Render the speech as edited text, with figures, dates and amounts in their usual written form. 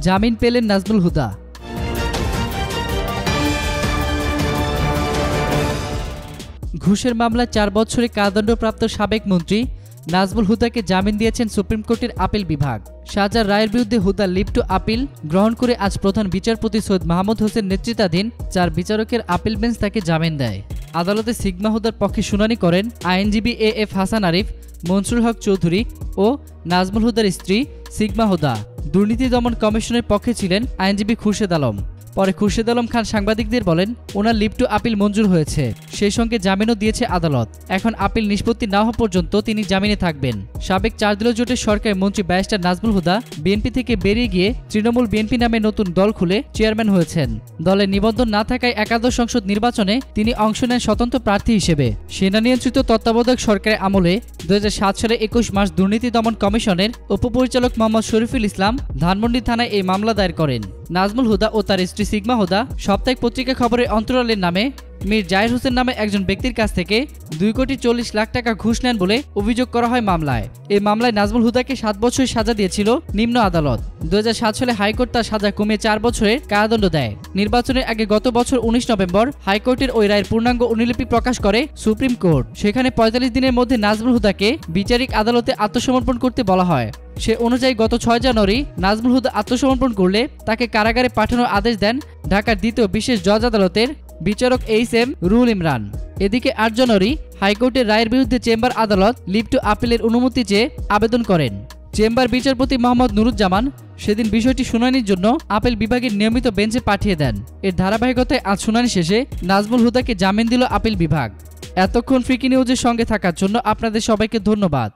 জামিন পেলেন নাজমুল হুদা। ঘুষের মামলায় 4 বছরে কারাদণ্ডপ্রাপ্ত সাবেক মন্ত্রী নাজমুল হুদাকে জামিন দিয়েছেন সুপ্রিম কোর্টের আপিল বিভাগ। সাজার রায়ের বিরুদ্ধে হুদা লিভ টু আপিল গ্রহণ করে আজ প্রধান বিচারপতি সৈয়দ মাহমুদ হোসেন নেতৃত্বাধীন 4 বিচারকের আপিল বেঞ্চ তাকে জামিন দেয়। আদালতে সিগমা হুদার পক্ষে শুনানি করেন আইনজীবী এএফ হাসান আরিফ, মনসুর হক চৌধুরী ও নাজমুল হুদার স্ত্রী সিগমা হুদা। দুর্নীতি দমন কমিশনের পক্ষে ছিলেন আইনজীবী খুরশেদ আলম। পরে খুরশেদ আলম খান সাংবাদিকদের বলেন, ওনার লিভ টু আপিল মঞ্জুর হয়েছে, সেই সঙ্গে জামিনও দিয়েছে আদালত। এখন আপিল নিষ্পত্তি না হওয়া পর্যন্ত তিনি জামিনে থাকবেন। সাবেক 4 দলীয় জোটের সরকারি মন্ত্রী ব্যারিস্টার নাজমুল হুদা বিএনপি থেকে বেরিয়ে গিয়ে তৃণমূল বিএনপি নামে নতুন দল খুলে চেয়ারম্যান হয়েছেন। দলে নিবন্ধন না থাকায় একাদশ সংসদ নির্বাচনে তিনি অংশ নেন স্বতন্ত্র প্রার্থী হিসেবে। সেনা নিয়ন্ত্রিত তত্ত্বাবধায়ক সরকারের আমলে 2007 সালে 21 মার্চ দুর্নীতি দমন কমিশনের উপপরিচালক মোহাম্মদ শরীফুল ইসলাম ধানমন্ডি থানায় এই মামলা দায়ের করেন। নাজমুল হুদা ও তার স্ত্রী সিগমা হুদা সাপ্তাহিক পত্রিকা খবরের অন্তরালের নামে মীর জাহির হোসেন নামে একজন ব্যক্তির কাছ থেকে 2,40,00,000 টাকা ঘুষ নেন বলে অভিযোগ করা হয় মামলায়। এই মামলায় নাজমুল হুদাকে 7 বছরের সাজা দিয়েছিল নিম্ন আদালত। 2007 সালে হাইকোর্ট তার সাজা কমিয়ে 4 বছরের কারাদণ্ড দেয়। নির্বাচনের আগে গত বছর 19 নভেম্বর হাইকোর্টের ওই রায়ের পূর্ণাঙ্গ অনুলিপি প্রকাশ করে সুপ্রিম কোর্ট। সেখানে 45 দিনের মধ্যে নাজমুল হুদাকে বিচারিক আদালতে আত্মসমর্পণ করতে বলা হয়। সে অনুযায়ী গত 6 জানুয়ারি নাজমুল হুদা আত্মসমর্পণ করলে তাকে কারাগারে পাঠানোর আদেশ দেন ঢাকার দ্বিতীয় বিশেষ জজ আদালতের বিচারক এইচ.এম. রুহুল ইমরান। এদিকে 8 জানুয়ারি হাইকোর্টের রায়ের বিরুদ্ধে চেম্বার আদালত লিভ টু আপিলের অনুমতি চেয়ে আবেদন করেন। চেম্বার বিচারপতি মোহাম্মদ নুরুজ্জামান সেদিন বিষয়টি শুনানির জন্য আপিল বিভাগের নিয়মিত বেঞ্চে পাঠিয়ে দেন। এর ধারাবাহিকতায় আজ শুনানি শেষে নাজমুল হুদাকে জামিন দিল আপিল বিভাগ। এতক্ষণ ফ্রিকি নিউজের সঙ্গে থাকার জন্য আপনাদের সবাইকে ধন্যবাদ।